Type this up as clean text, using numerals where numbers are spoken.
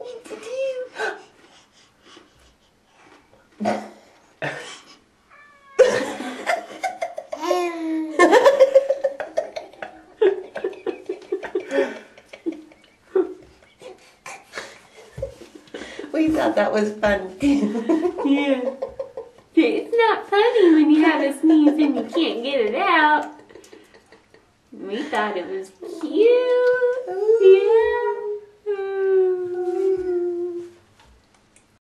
We thought that was fun too. Yeah. It's not funny when you have a sneeze and you can't get it out. We thought it was cute.